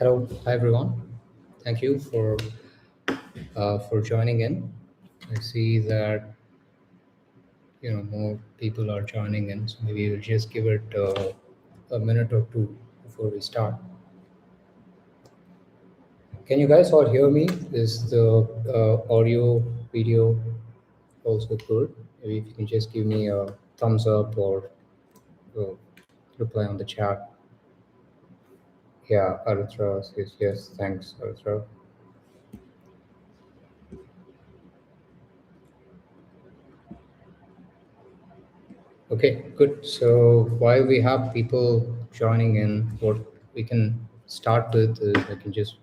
Hello, hi everyone. Thank you for joining in. I see that more people are joining in, so maybe we'll just give it a minute or two before we start. Can you guys all hear me? Is the audio video also good? Maybe if you can just give me a thumbs up or reply on the chat. Yeah, Aritra says yes. Thanks, Aritra. Okay, good. So while we have people joining in, what we can start with is I can just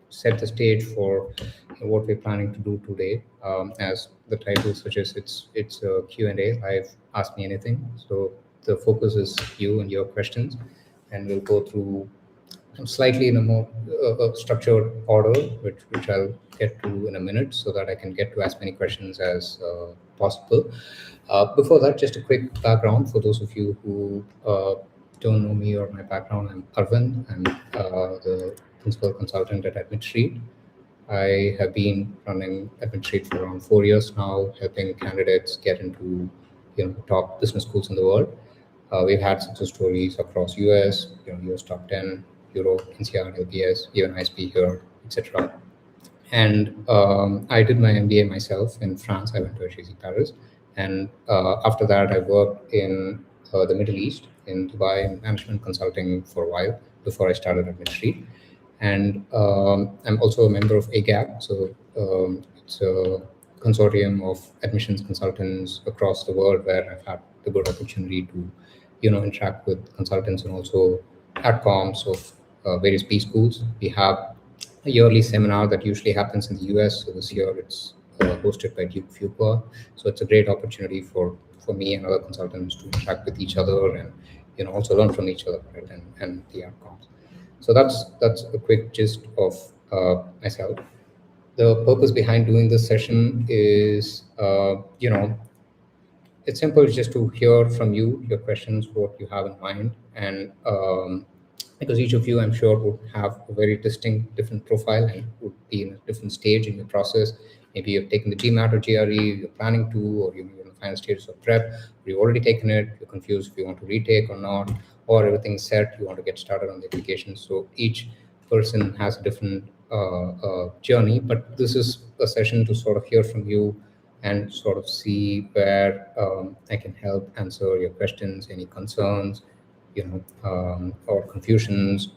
set the stage for what we're planning to do today. As the title suggests, it's a Q&A, live Ask Me Anything. So the focus is you and your questions, and we'll go through slightly in a more structured order, which I'll get to in a minute, so that I can get to as many questions as possible. Before that, just a quick background for those of you who don't know me or my background. I'm Arvind. I'm the principal consultant at AdmitStreet. I have been running AdmitStreet for around 4 years now, helping candidates get into top business schools in the world. We've had success stories across US, US top 10, Europe, INSEAD, LBS, even ISP here, etc. And I did my MBA myself in France. I went to HEC Paris. And after that, I worked in the Middle East, in Dubai, in management consulting for a while before I started at MidStreet. And I'm also a member of AGAP. So it's a consortium of admissions consultants across the world where I've had the good opportunity to, interact with consultants and also adcoms of various B schools. We have a yearly seminar that usually happens in the US. So this year it's hosted by Duke Fuqua. So it's a great opportunity for me and other consultants to interact with each other and also learn from each other, right? And the outcomes. So that's a quick gist of myself. The purpose behind doing this session is it's simple, just to hear from you, your questions, what you have in mind. And because each of you, I'm sure, would have a very distinct, different profile and would be in a different stage in your process. Maybe you've taken the GMAT or GRE, you're planning to, or you're in the final stages of prep, or you've already taken it, you're confused if you want to retake or not, or everything's set, you want to get started on the application. So each person has a different journey, but this is a session to sort of hear from you and sort of see where I can help answer your questions, any concerns, or confusions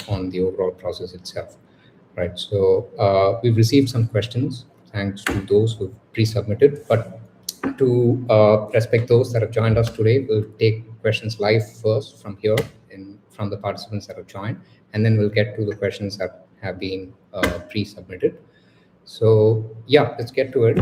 on the overall process itself, right? So we've received some questions, thanks to those who've pre-submitted, but to respect those that have joined us today, we'll take questions live first from here from the participants that have joined, and then we'll get to the questions that have been pre-submitted. So yeah, let's get to it.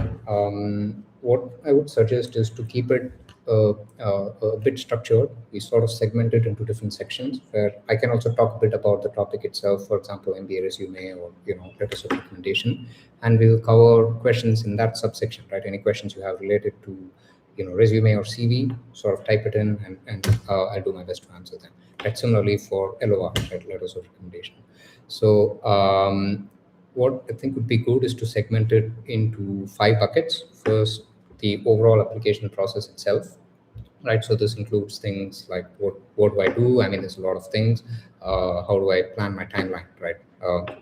What I would suggest is to keep it a bit structured. We sort of segment it into different sections where I can also talk a bit about the topic itself, for example, MBA resume or letters of recommendation, and we'll cover questions in that subsection, right? Any questions you have related to resume or CV, sort of type it in, and I'll do my best to answer them. Right? Similarly for LOR, right? Letters of recommendation. So what I think would be good is to segment it into 5 buckets. First, the overall application process itself, right? So this includes things like what do I do? I mean, there's a lot of things. How do I plan my timeline, right?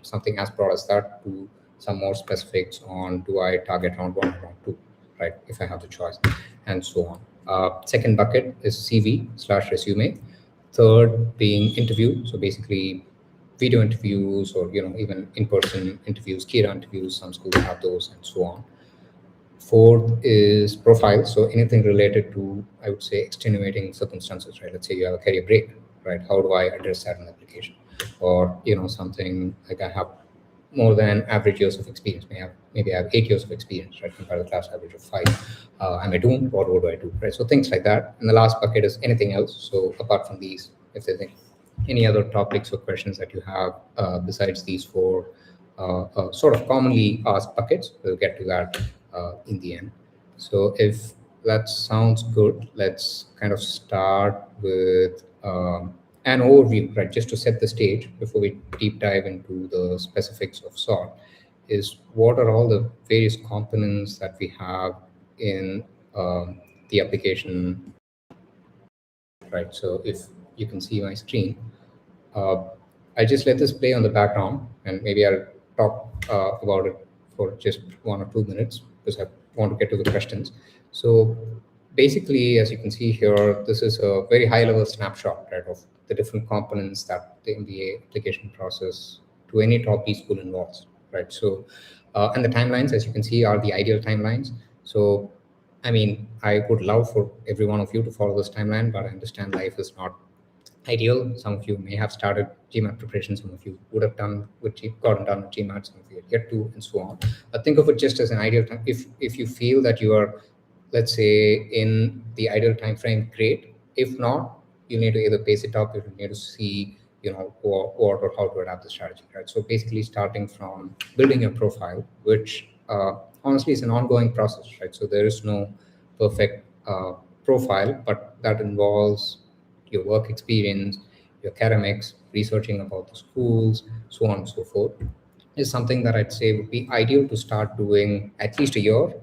Something as broad as that to some more specifics on, do I target round 1 or round 2, right? If I have the choice, and so on. Second bucket is CV/resume. Third being interview. So basically video interviews or even in-person interviews, Kira interviews, some schools have those, and so on. Fourth is profile. So anything related to, I would say, extenuating circumstances, right? Let's say you have a career break, right? How do I address that in the application? Or something like I have more than average years of experience. Maybe I have 8 years of experience, right? Compared to the class average of 5. Am I doomed? What do I do, right? So things like that. And the last bucket is anything else. So apart from these, if there's any other topics or questions that you have besides these 4 sort of commonly asked buckets, we'll get to that in the end. So if that sounds good, let's kind of start with an overview, right, just to set the stage before we deep dive into the specifics of sort, is what are all the various components that we have in the application, right? So if you can see my screen, uh, I'll just let this play on the background, and maybe I'll talk about it for just 1 or 2 minutes because I want to get to the questions. So basically, as you can see here, this is a very high-level snapshot, right, of the different components that the MBA application process to any top B school involves, right? So, and the timelines, as you can see, are the ideal timelines. So, I mean, I would love for every one of you to follow this timeline, but I understand life is not ideal. Some of you may have started GMAT preparation, some of you would have gotten done with GMAT, some of you are yet to, and so on. But think of it just as an ideal time. If you feel that you are, let's say, in the ideal time frame, great. If not, you need to either pace it up, you need to see, what or how to adapt the strategy, right? So basically, starting from building your profile, which honestly is an ongoing process, right? So there is no perfect profile, but that involves your work experience, your academics, researching about the schools, so on and so forth, is something that I'd say would be ideal to start doing at least a year,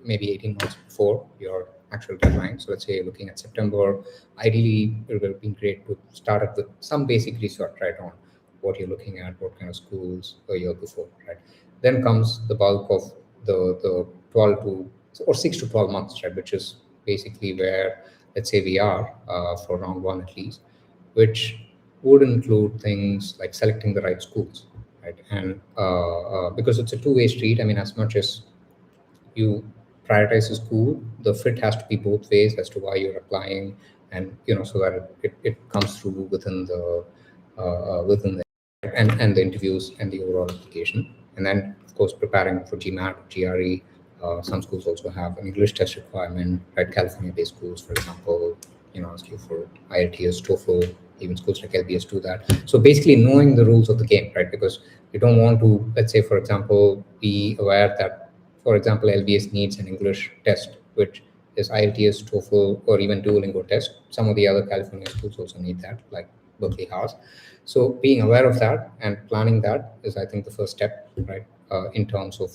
maybe 18 months before your actual deadline. So let's say you're looking at September. Ideally, it would have been great to start it with some basic research, right, on what you're looking at, what kind of schools a year before, right? Then comes the bulk of the 12 to or 6 to 12 months, right, which is basically where, let's say, we are for round one at least, which would include things like selecting the right schools, right? And because it's a two-way street, I mean, as much as you prioritize a school, the fit has to be both ways as to why you're applying, and so that it comes through within the and the interviews and the overall application. And then, of course, preparing for GMAT, GRE. Some schools also have an English test requirement, right? California-based schools, for example, ask you for IELTS, TOEFL, even schools like LBS do that. So basically knowing the rules of the game, right? Because you don't want to, let's say, for example, be aware that, for example, LBS needs an English test, which is IELTS, TOEFL, or even Duolingo test. Some of the other California schools also need that, like Berkeley has. So being aware of that and planning that is, I think, the first step, right? In terms of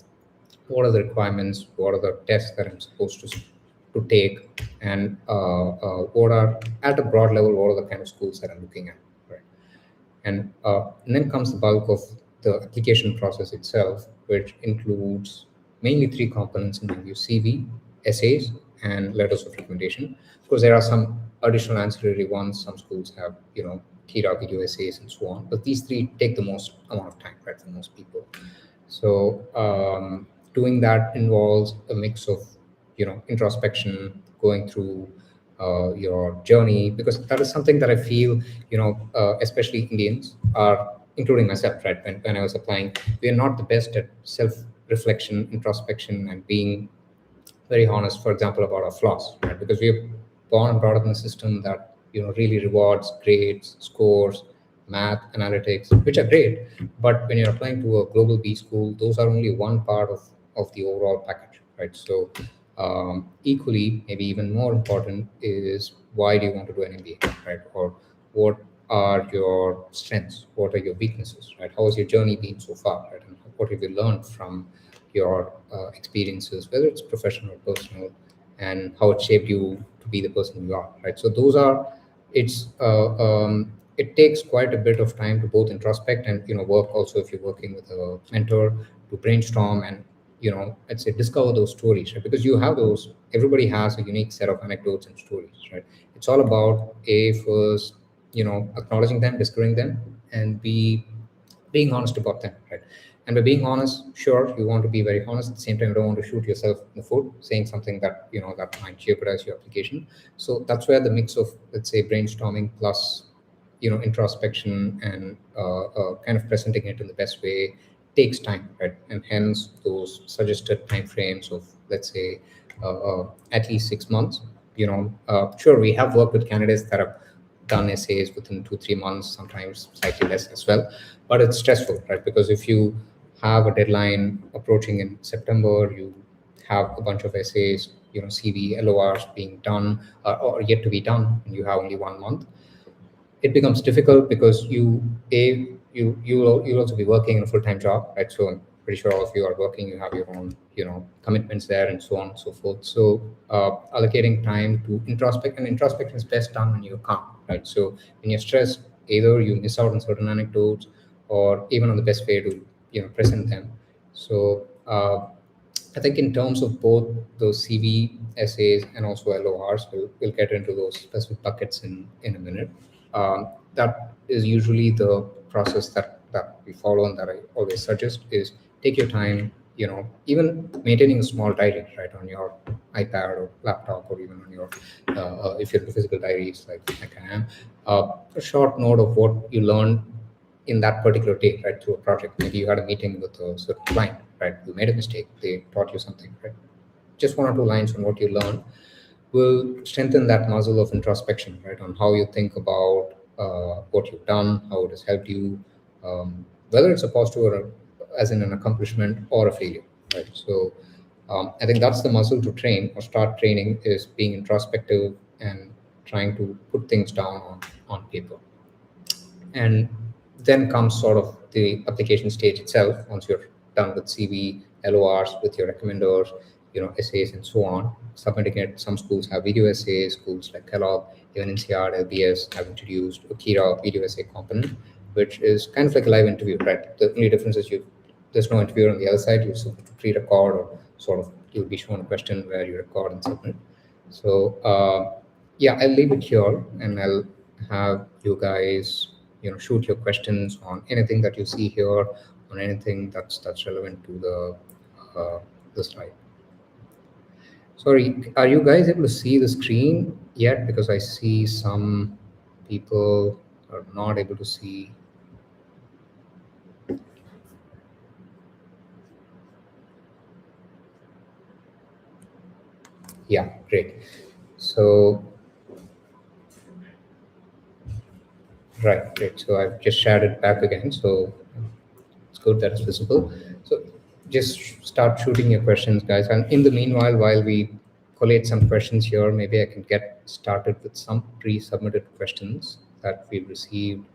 what are the requirements, what are the tests that I'm supposed to take, and what are, at a broad level, what are the kind of schools that I'm looking at, right? And then comes the bulk of the application process itself, which includes mainly three components in review: CV, essays, and letters of recommendation. Of course, there are some additional ancillary ones. Some schools have, TIRA video essays and so on, but these three take the most amount of time, right, for most people. So doing that involves a mix of, introspection, going through your journey, because that is something that I feel, especially Indians are, including myself, right? When I was applying, we are not the best at self-reflection, introspection, and being very honest, for example, about our flaws, right? Because we're born and brought up in a system that, really rewards grades, scores, math, analytics, which are great. But when you're applying to a global B school, those are only one part of the overall package, right? So equally, maybe even more important is, why do you want to do an MBA, right? Or what are your strengths? What are your weaknesses, right? How has your journey been so far, right? And what have you learned from your experiences, whether it's professional or personal, and how it shaped you to be the person you are, right? So those are, it takes quite a bit of time to both introspect and, work also, if you're working with a mentor, to brainstorm and, I'd say, discover those stories, right? Because you have those, everybody has a unique set of anecdotes and stories, right? It's all about, A, first, acknowledging them, discovering them, and B, being honest about them, right? And by being honest, sure, you want to be very honest. At the same time, you don't want to shoot yourself in the foot, saying something that, that might jeopardize your application. So that's where the mix of, let's say, brainstorming plus, introspection and kind of presenting it in the best way takes time, right? And hence those suggested timeframes of, let's say, at least 6 months. Sure, we have worked with candidates that have done essays within 2 3 months, sometimes slightly less as well. But it's stressful, right? Because if you have a deadline approaching in September, you have a bunch of essays, CV, LORs being done or yet to be done, and you have only 1 month, it becomes difficult because you'll also be working in a full-time job, right? So I'm pretty sure all of you are working, you have your own commitments there and so on and so forth. So allocating time to introspect, and introspection is best done when you're calm, right? So when you're stressed, either you miss out on certain anecdotes or even on the best way to present them. So I think in terms of both those CV essays and also LORs, we'll get into those specific buckets in a minute. That is usually the process that we follow and that I always suggest is take your time, even maintaining a small diary, right, on your iPad or laptop, or even on your, if you're into physical diaries like I am, a short note of what you learned in that particular day, right, through a project. Maybe you had a meeting with a certain client, right? You made a mistake, they taught you something, right? Just 1 or 2 lines on what you learned will strengthen that muscle of introspection, right, on how you think about what you've done, how it has helped you, whether it's a positive or as in an accomplishment or a failure, right? So I think that's the muscle to train or start training, is being introspective and trying to put things down on paper. And then comes sort of the application stage itself. Once you're done with CV, LORs, with your recommenders, essays and so on, submitting it. Some schools have video essays, schools like Kellogg, even INSEAD, LBS have introduced a Kira video essay component, which is kind of like a live interview, right? The only difference is there's no interviewer on the other side. You sort of pre-record, or sort of you'll be shown a question where you record and submit. So yeah, I'll leave it here, and I'll have you guys shoot your questions on anything that you see here, on anything that's relevant to the slide. Sorry, are you guys able to see the screen yet? Because I see some people are not able to see. Yeah, great. So right, great. So I've just shared it back again. So it's good that it's visible. So just start shooting your questions, guys. And in the meanwhile, while we collate some questions here, maybe I can get started with some pre-submitted questions that we've received.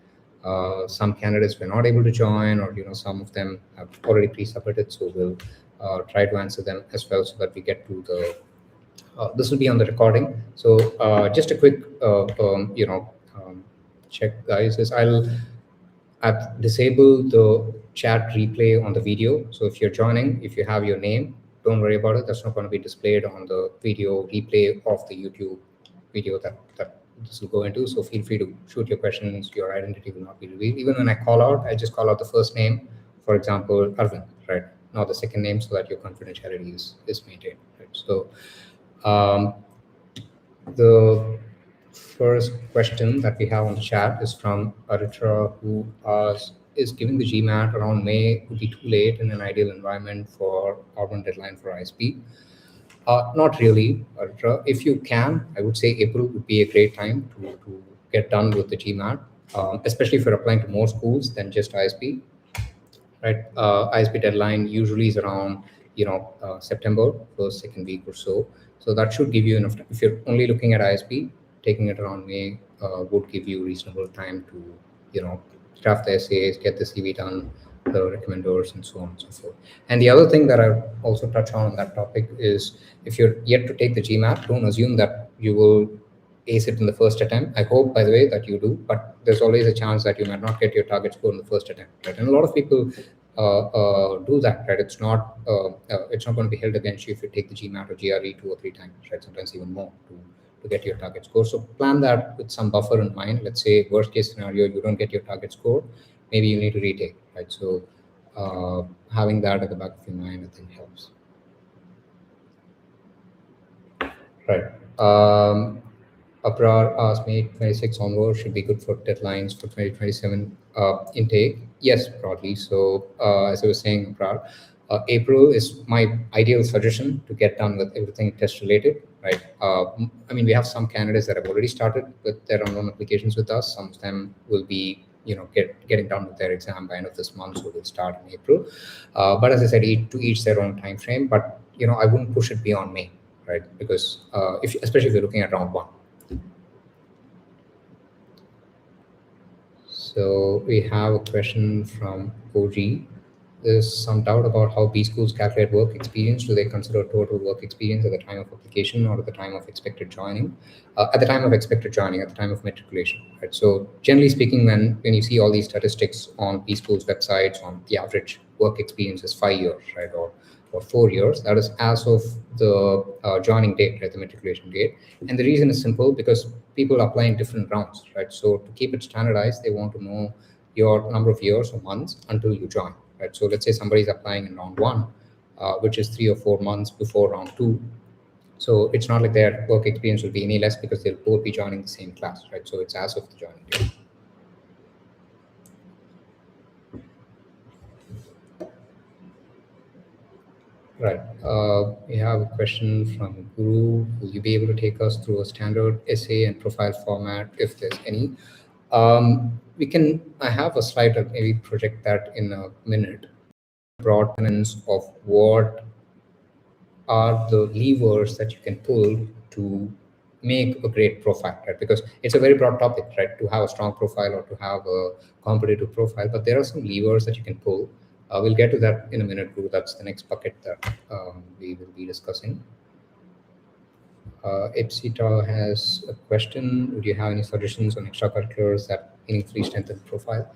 Some candidates were not able to join, or some of them have already pre-submitted. So we'll try to answer them as well, so that we get to the. This will be on the recording. So just a quick, check, guys. Is I've disabled the chat replay on the video. So if you're joining, if you have your name, don't worry about it. That's not going to be displayed on the video replay of the YouTube video that this will go into. So feel free to shoot your questions. Your identity will not be revealed. Even when I call out, I just call out the first name, for example, Arvind, right? Not the second name, so that your confidentiality is maintained, right? So the first question that we have on the chat is from Aritra, who is giving the GMAT around May would be too late in an ideal environment for Arvind deadline for ISP. Not really, Aritra. If you can, I would say April would be a great time to get done with the GMAT, especially if you're applying to more schools than just ISP. Right, ISP deadline usually is around September, first, second week or so. So that should give you enough time. If you're only looking at ISP, taking it around May would give you reasonable time to draft the essays, get the CV done, the recommenders, and so on and so forth. And the other thing that I also touch on that topic is, if you're yet to take the GMAT, don't assume that you will ace it in the first attempt. I hope, by the way, that you do, but there's always a chance that you might not get your target score in the first attempt, right? And a lot of people do that, right? It's not going to be held against you if you take the GMAT or GRE 2 or 3 times, right? Sometimes even more to get your target score. So plan that with some buffer in mind. Let's say worst case scenario, you don't get your target score, maybe you need to retake, right? So having that at the back of your mind, I think, helps. Right. Abrar asked me 26 onward should be good for deadlines for 2027 intake. Yes, broadly. So as I was saying, Abrar, April is my ideal suggestion to get done with everything test related, right? I mean, we have some candidates that have already started with their own applications with us. Some of them will be getting done with their exam by end of this month, so we'll start in April. But as I said, to each their own time frame. But I wouldn't push it beyond May. right? Because especially if you're looking at round one. So we have a question from OG. There's some doubt about how B schools calculate work experience. Do they consider total work experience at the time of application or at the time of expected joining? At the time of expected joining, at the time of matriculation, right? So generally speaking, when you see all these statistics on B schools' websites on the average work experience is 5 years, right, or 4 years. That is as of the joining date, right, the matriculation date. And the reason is simple because people apply in different rounds, right? So to keep it standardized, they want to know your number of years or months until you join, right? So let's say somebody's applying in round one, which is 3 or 4 months before round two. So it's not like their work experience will be any less because they'll both be joining the same class, right? So it's as of the joining date. Right. We have a question from Guru. Will you be able to take us through a standard essay and profile format, if there's any? We can. I have a slide that maybe project that in a minute. Broad tenets of what are the levers that you can pull to make a great profile, right? Because it's a very broad topic, right? To have a strong profile or to have a competitive profile, but there are some levers that you can pull. We'll get to that in a minute, Guru. That's the next bucket that we will be discussing. Ipsita has a question. Would you have any suggestions on extracurriculars that meaningfully strengthen the profile?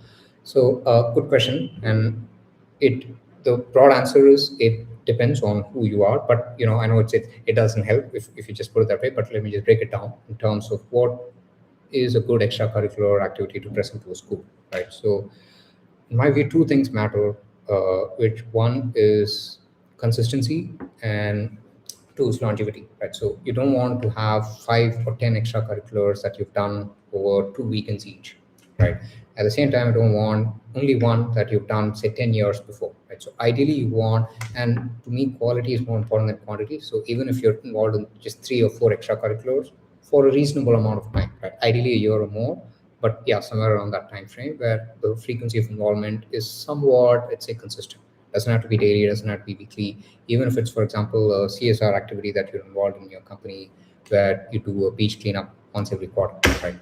So, good question. And the broad answer is it depends on who you are. But I know it doesn't help if you just put it that way. But let me just break it down in terms of what is a good extracurricular activity to present to a school, right? So, in my view, two things matter. Which one is consistency and two is longevity, right? So you don't want to have 5 or 10 extracurriculars that you've done over 2 weekends each, right? At the same time, you don't want only one that you've done, say, 10 years before, right? So ideally, you want, and to me, quality is more important than quantity. So even if you're involved in just 3 or 4 extracurriculars for a reasonable amount of time, right? Ideally, a year or more, but yeah, somewhere around that time frame where the frequency of involvement is somewhat, let's say, consistent. Doesn't have to be daily, doesn't have to be weekly. Even if it's, for example, a CSR activity that you're involved in your company where you do a beach cleanup once every quarter, right?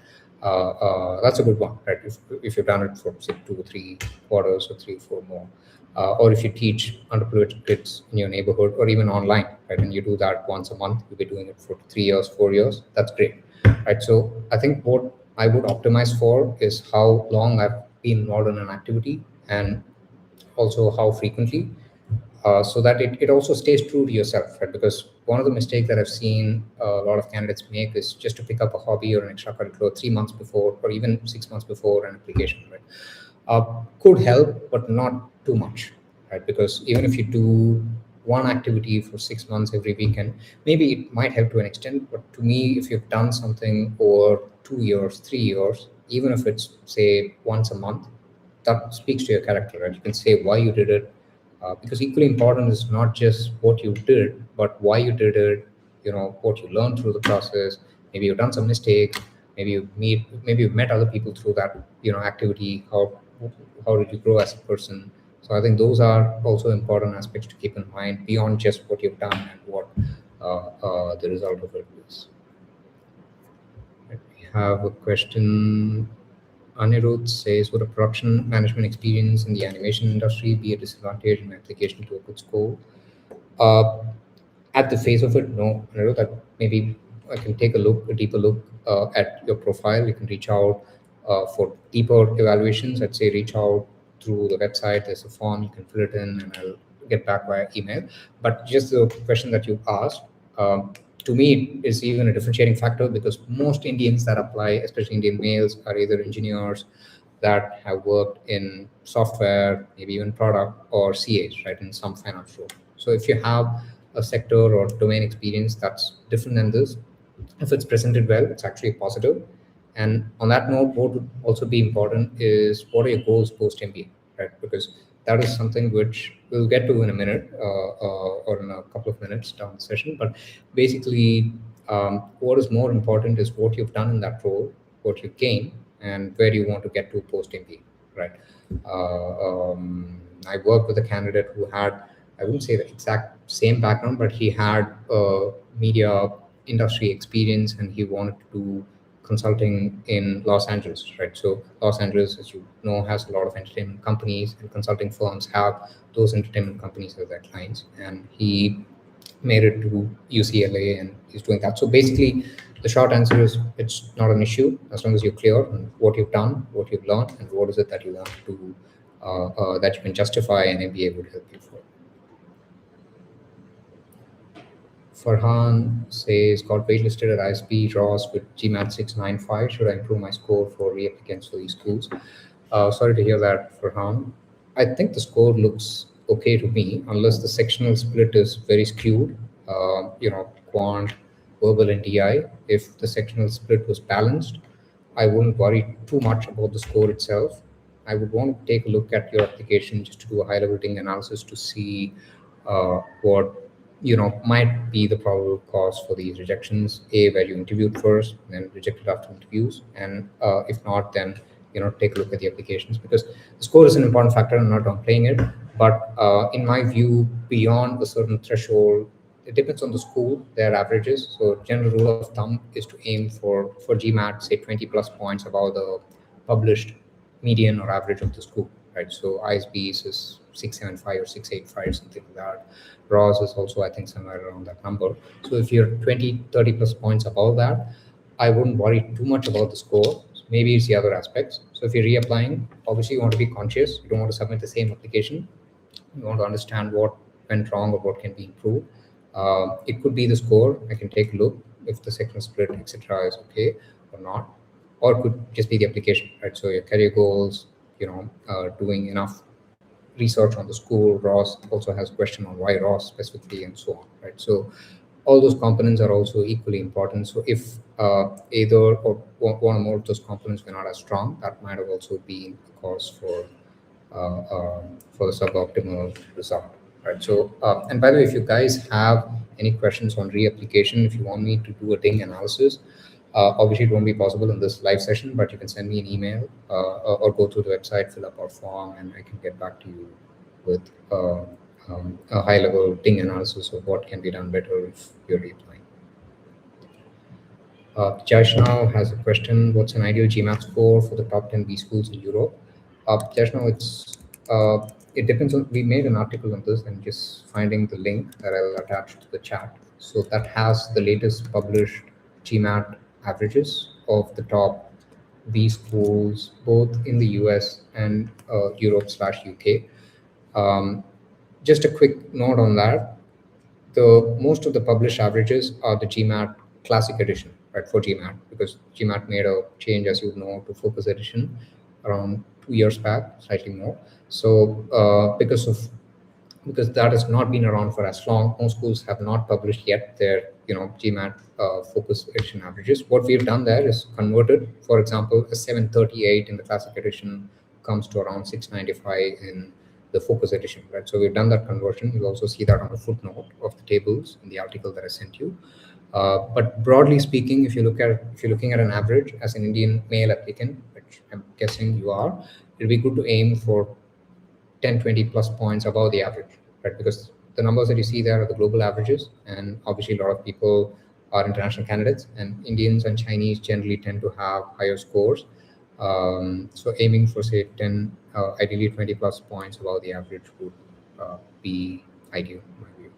That's a good one, right? If you've done it for, say, 2 or 3 quarters or 3 or 4 more. Or if you teach underprivileged kids in your neighborhood or even online, right? And you do that once a month, you'll be doing it for 3 years, 4 years. That's great, right? So I think what I would optimize for is how long I've been involved in an activity and also how frequently, so that it also stays true to yourself, right? Because one of the mistakes that I've seen a lot of candidates make is just to pick up a hobby or an extracurricular 3 months before or even 6 months before an application, right? Could help, but not too much, right? Because even if you do one activity for 6 months every weekend, maybe it might help to an extent. But to me, if you've done something over 2 years, 3 years, even if it's, say, once a month, that speaks to your character, right? You can say why you did it, because equally important is not just what you did, but why you did it. What you learned through the process. Maybe you've done some mistakes. Maybe you've met other people through that activity. How did you grow as a person? So I think those are also important aspects to keep in mind beyond just what you've done and what the result of it is. We have a question. Anirudh says, would a production management experience in the animation industry be a disadvantage in application to a good school? At the face of it, no. Anirudh, that maybe I can take a deeper look at your profile. You can reach out for deeper evaluations. I'd say reach out through the website. There's a form, you can fill it in and I'll get back via email. But just the question that you asked, to me, is even a differentiating factor because most Indians that apply, especially Indian males, are either engineers that have worked in software, maybe even product, or CAs, right, in some finance role. So if you have a sector or domain experience that's different than this, if it's presented well, it's actually positive. And on that note, what would also be important is what are your goals post MBA, right? Because that is something which we'll get to in a minute or in a couple of minutes down the session. But basically, what is more important is what you've done in that role, what you gain, and where you want to get to post MBA, right? I worked with a candidate who had I wouldn't say the exact same background, but he had media industry experience, and he wanted to do consulting in Los Angeles, right? So Los Angeles, as you know, has a lot of entertainment companies, and consulting firms have those entertainment companies as their clients. And he made it to UCLA, and he's doing that. So basically, the short answer is it's not an issue as long as you're clear on what you've done, what you've learned, and what is it that you want to that you can justify an MBA would help you for. Farhan says, got waitlisted at ISB Ross with GMAT 695. Should I improve my score for reapplicants for these schools? Sorry to hear that, Farhan. I think the score looks okay to me, unless the sectional split is very skewed. Quant, verbal, and DI. If the sectional split was balanced, I wouldn't worry too much about the score itself. I would want to take a look at your application just to do a high-level thing analysis to see what might be the probable cause for these rejections. A, where you interviewed first, then rejected after interviews, and if not, then take a look at the applications, because the score is an important factor. I'm not downplaying it, but in my view, beyond a certain threshold, it depends on the school, their averages. So general rule of thumb is to aim for GMAT, say 20 plus points above the published median or average of the school, right? So ISB's is 675 or 685, something like that. Ross is also, I think, somewhere around that number. So if you're 20, 30 plus points above that, I wouldn't worry too much about the score. Maybe it's the other aspects. So if you're reapplying, obviously you want to be conscious. You don't want to submit the same application. You want to understand what went wrong or what can be improved. It could be the score. I can take a look if the sectional split, etc., is okay or not, or it could just be the application, right? So your career goals, doing enough research on the school. Ross also has a question on why Ross specifically, and so on, right? So all those components are also equally important. So if either or one or more of those components were not as strong, that might have also been a cause for the suboptimal result, right? So, and by the way, if you guys have any questions on reapplication, if you want me to do a ding analysis, obviously it won't be possible in this live session, but you can send me an email or go to the website, fill up our form, and I can get back to you with a high-level ding analysis of what can be done better if you're reapplying. Jaishnav has a question. What's an ideal GMAT score for the top 10 B schools in Europe? Jaishnav, it depends on, we made an article on this, and just finding the link that I'll attach to the chat. So that has the latest published GMAT averages of the top B schools, both in the US and Europe/UK. Just a quick note on that. Most of the published averages are the GMAT Classic Edition, right, for GMAT, because GMAT made a change, as you know, to Focus Edition around 2 years back, slightly more. So because that has not been around for as long, most schools have not published yet their GMAT Focus Edition averages. What we've done there is converted. For example, a 738 in the Classic Edition comes to around 695 in the Focus Edition, right? So we've done that conversion. You'll also see that on the footnote of the tables in the article that I sent you. But broadly speaking, if you're looking at an average as an Indian male applicant, which I'm guessing you are, it'll be good to aim for 10, 20 plus points above the average, right? Because the numbers that you see there are the global averages, and obviously a lot of people are international candidates, and Indians and Chinese generally tend to have higher scores. So aiming for, say, 10, ideally 20 plus points above the average would be ideal in my view.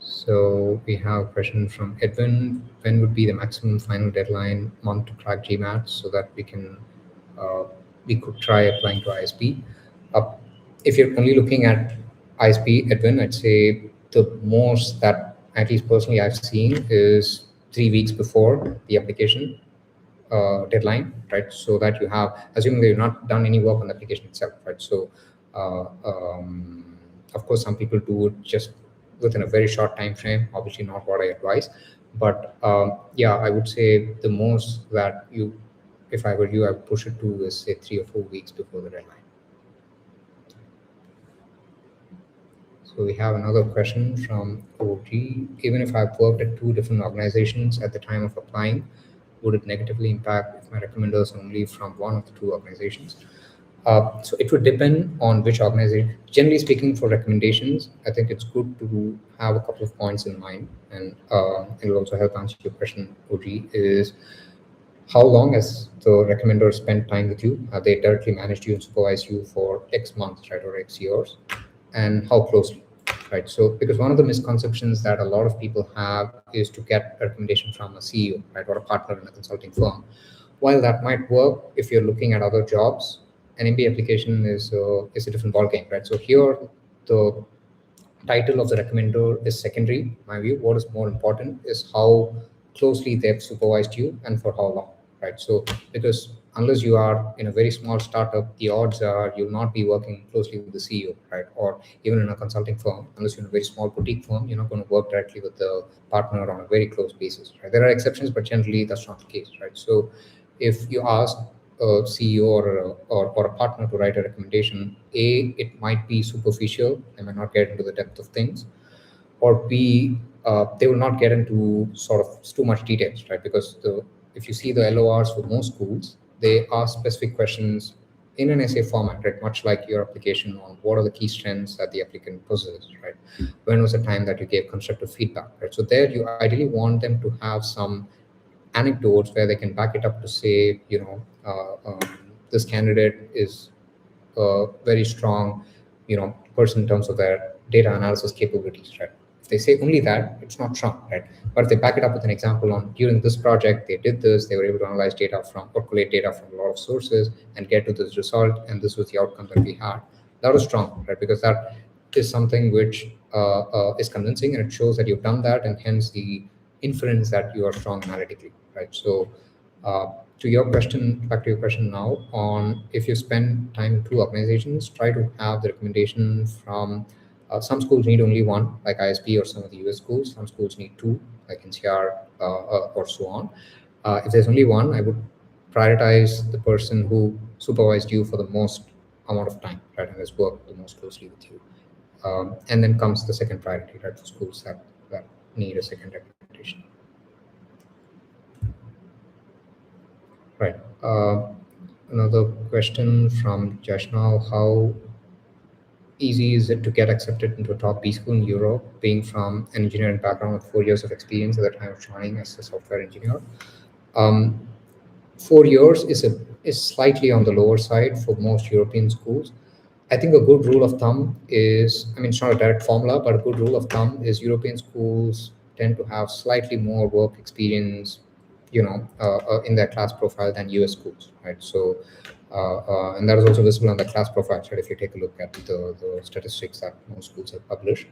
So we have a question from Edwin. When would be the maximum final deadline month to crack GMAT so that we could try applying to ISB? If you're only looking at ISB, Edwin, I'd say the most that, at least personally, I've seen is 3 weeks before the application deadline, right? So that you have, assuming that you've not done any work on the application itself, right? So, of course, some people do it just within a very short time frame. Obviously, not what I advise, but yeah, I would say the most that if I were you, I would push it to is, say, 3 or 4 weeks before the deadline. So we have another question from OG. Even if I've worked at 2 different organizations at the time of applying, would it negatively impact if my recommenders only from one of the 2 organizations? So it would depend on which organization. Generally speaking, for recommendations, I think it's good to have a couple of points in mind, and it'll also help answer your question, Oji, is how long has the recommender spent time with you? Have they directly managed you and supervised you for X months, right, or X years? And how closely, right? So, because one of the misconceptions that a lot of people have is to get a recommendation from a CEO, right, or a partner in a consulting firm. While that might work if you're looking at other jobs, an MBA application is a different ballgame, right? So here, the title of the recommender is secondary, in my view. What is more important is how closely they've supervised you and for how long, right? So, because unless you are in a very small startup, the odds are you'll not be working closely with the CEO, right? Or even in a consulting firm, unless you're in a very small boutique firm, you're not going to work directly with the partner on a very close basis, right? There are exceptions, but generally that's not the case, right? So, if you ask a CEO or a partner to write a recommendation, A, it might be superficial, they might not get into the depth of things, or B, they will not get into sort of too much details, right? Because if you see the LORs for most schools, they ask specific questions in an essay format, right? Much like your application on what are the key strengths that the applicant possesses, right? When was the time that you gave constructive feedback, right? So there you ideally want them to have some anecdotes where they can back it up to say, this candidate is a very strong, person in terms of their data analysis capabilities, right? If they say only that, it's not strong, right? But if they back it up with an example on during this project, they did this, they were able to analyze data from or collate data from a lot of sources and get to this result, and this was the outcome that we had. That was strong, right? Because that is something which is convincing, and it shows that you've done that, and hence the inference that you are strong analytically, right? So, to your question, back to your question now on if you spend time in two organizations, try to have the recommendation from some schools need only one, like ISB or some of the US schools. Some schools need two, like NCR or so on. If there's only one, I would prioritize the person who supervised you for the most amount of time, right, and has worked the most closely with you. And then comes the second priority, right, for schools that need a second recommendation. Right. Another question from Jashnal: how easy is it to get accepted into a top B school in Europe, being from an engineering background with 4 years of experience at the time of joining as a software engineer? Um, 4 years is slightly on the lower side for most European schools. I think a good rule of thumb is, I mean, it's not a direct formula, but a good rule of thumb is European schools tend to have slightly more work experience, in their class profile than US schools, right? So, and that is also visible on the class profile, right? If you take a look at the statistics that most schools have published.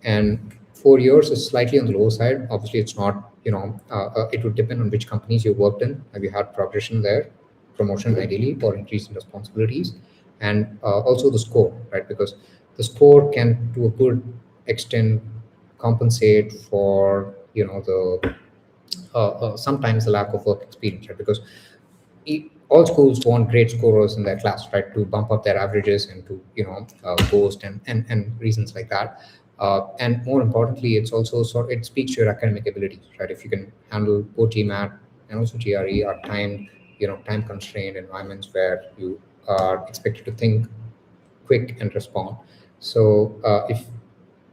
And 4 years is slightly on the low side. Obviously, it's not, it would depend on which companies you worked in. Have you had progression there, promotion ideally, or increase in responsibilities? And also the score, right? Because the score can, to a good extent, compensate for, the sometimes the lack of work experience, right? Because all schools want great scorers in their class, right, to bump up their averages and to boast and reasons like that. And more importantly, it's also it speaks to your academic abilities, right? If you can handle both GMAT and also GRE are timed, time constrained environments where you are expected to think quick and respond. So if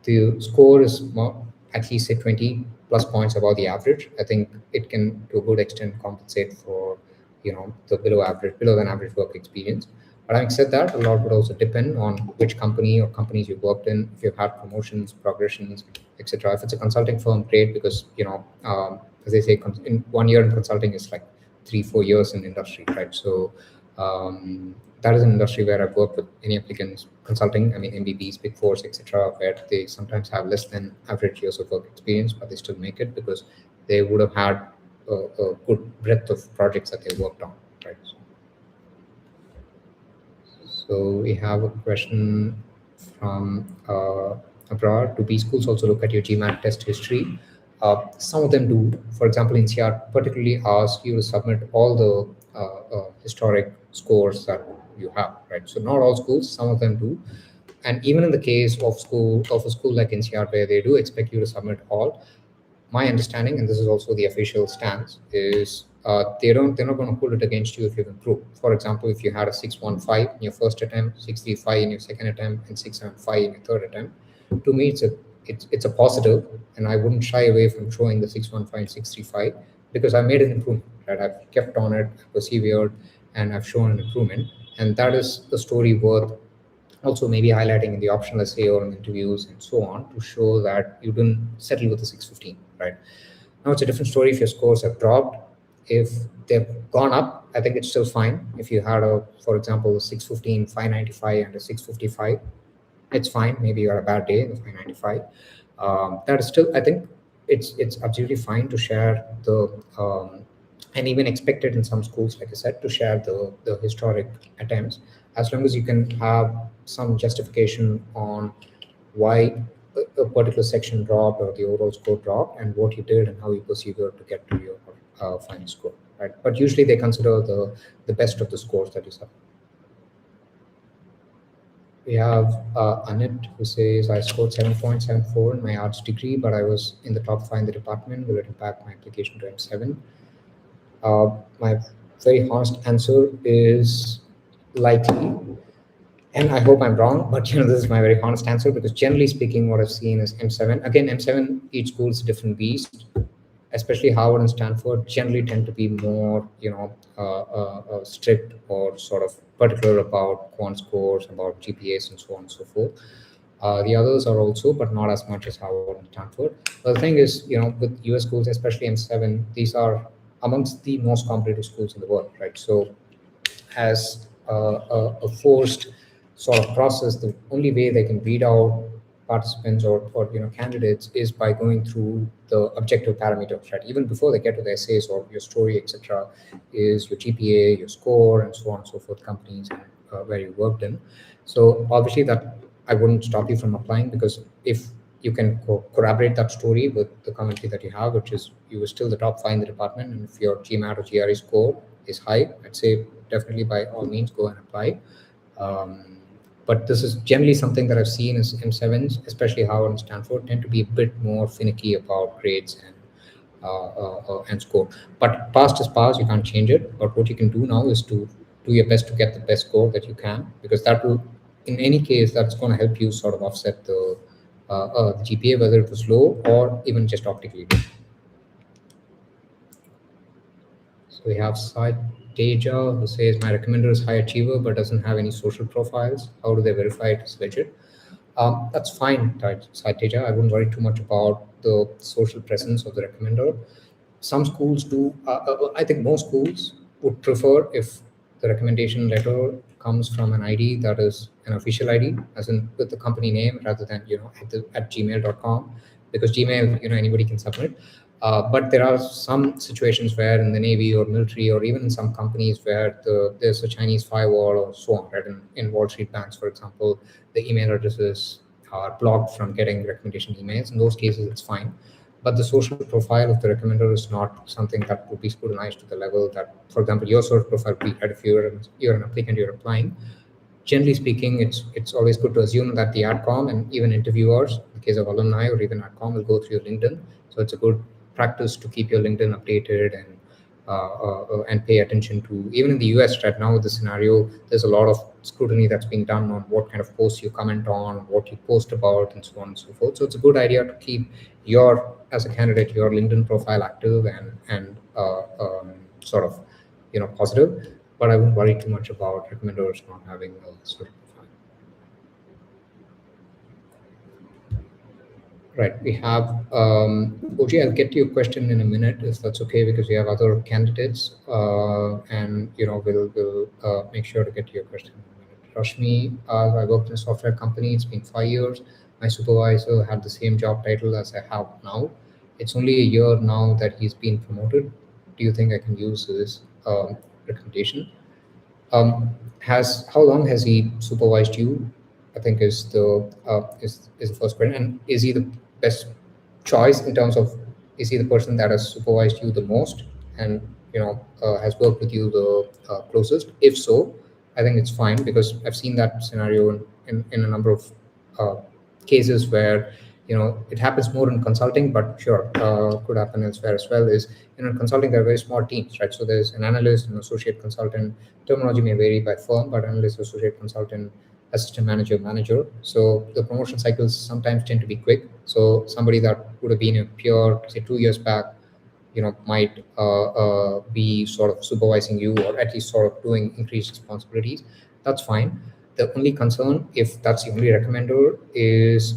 the score is more, at least say 20 plus points above the average, I think it can to a good extent compensate for the below than average work experience. But having said that, a lot would also depend on which company or companies you've worked in, if you've had promotions, progressions, etc. If it's a consulting firm, great, because as they say, in 1 year in consulting is like 3-4 years in industry, right? So that is an industry where I've worked with many applicants consulting. I mean, MBBs, Big Fours, etc., where they sometimes have less than average years of work experience, but they still make it because they would have had a good breadth of projects that they worked on, right? So we have a question from abroad. Do B schools also look at your GMAT test history? Some of them do. For example, INSEAD particularly asks you to submit all the historic scores that you have, right? So not all schools, some of them do. And even in the case of a school like INSEAD, where they do expect you to submit all, my understanding, and this is also the official stance, is they're not going to hold it against you if you've improved. For example, if you had a 615 in your first attempt, 635 in your second attempt, and 675 in your third attempt, to me it's a positive, and I wouldn't shy away from showing the 615 and 635 because I made an improvement. Right, I've kept on it, persevered, and I've shown an improvement, and that is the story worth also maybe highlighting in the optional essay or in interviews and so on to show that you didn't settle with the 615, right? Now it's a different story if your scores have dropped. If they've gone up, I think it's still fine. If you had a, for example, a 615, 595 and a 655, it's fine. Maybe you had a bad day in the 595. That is still, I think it's absolutely fine to share the and even expected in some schools, like I said, to share the historic attempts, as long as you can have some justification on why a particular section dropped or the overall score dropped and what you did and how you persevered to get to your final score, right? But usually they consider the best of the scores that you have. We have Anit, who says, I scored 7.74 in my arts degree, but I was in the top 5 in the department. Will it impact my application to M7? My very honest answer is likely, and I hope I'm wrong, but this is my very honest answer, because generally speaking, what I've seen is M7. Again, M7, each school is a different beast. Especially Harvard and Stanford generally tend to be more, strict or sort of particular about quant scores, about GPAs, and so on and so forth. The others are also, but not as much as Harvard and Stanford. But the thing is, with US schools, especially M7, these are amongst the most competitive schools in the world, right? So as a forced sort of process, the only way they can weed out participants or candidates is by going through the objective parameters, right? Even before they get to the essays or your story, etc., is your GPA, your score, and so on and so forth, companies and where you worked in. So obviously that I wouldn't stop you from applying, because if you can corroborate that story with the commentary that you have, which is you were still the top 5 in the department, and if your GMAT or GRE score is high, I'd say definitely by all means go and apply. But this is generally something that I've seen is M7s, especially Harvard and Stanford, tend to be a bit more finicky about grades and score. But past is past, you can't change it. But what you can do now is to do your best to get the best score that you can, because that will, in any case, that's going to help you sort of offset the GPA, whether it was low or even just optically. So we have Sai Teja, who says, my recommender is high achiever but doesn't have any social profiles. How do they verify it is legit? That's fine, Sai Teja. I wouldn't worry too much about the social presence of the recommender. Some schools do. I think most schools would prefer if the recommendation letter comes from an ID that is an official ID, as in with the company name, rather than at gmail.com, because Gmail, anybody can submit. But there are some situations where in the Navy or military or even in some companies where there's a Chinese firewall or so on, right? In Wall Street banks, for example, the email addresses are blocked from getting recommendation emails. In those cases, it's fine. But the social profile of the recommender is not something that would be scrutinized to the level that, for example, your social profile would be, right? If you're an applicant, you're applying. Generally speaking, it's always good to assume that the AdCom and even interviewers, in the case of alumni or even AdCom, will go through your LinkedIn. So it's a good practice to keep your LinkedIn updated and pay attention to. Even in the US right now, with the scenario, there's a lot of scrutiny that's being done on what kind of posts you comment on, what you post about, and so on and so forth. So it's a good idea to keep as a candidate, your LinkedIn profile active and sort of positive. But I wouldn't worry too much about recommenders not having a sort of profile. Right. We have OG. I'll get to your question in a minute if that's okay, because we have other candidates, and we'll make sure to get to your question in a minute. Rashmi, I worked in a software company. It's been 5 years. My supervisor had the same job title as I have now. It's only a year now that he's been promoted. Do you think I can use this recommendation? How long has he supervised you? I think is the first question. And is he the best choice in terms of, is he the person that has supervised you the most and has worked with you the closest? If so, I think it's fine, because I've seen that scenario in a number of cases where it happens more in consulting, but sure, could happen elsewhere as well. Is in consulting there are very small teams, right? So there's an analyst, an associate consultant. Terminology may vary by firm, but analyst, associate consultant, assistant manager, manager. So the promotion cycles sometimes tend to be quick. So somebody that would have been a peer, say 2 years back, might be sort of supervising you, or at least sort of doing increased responsibilities. That's fine. The only concern, if that's the only recommender, is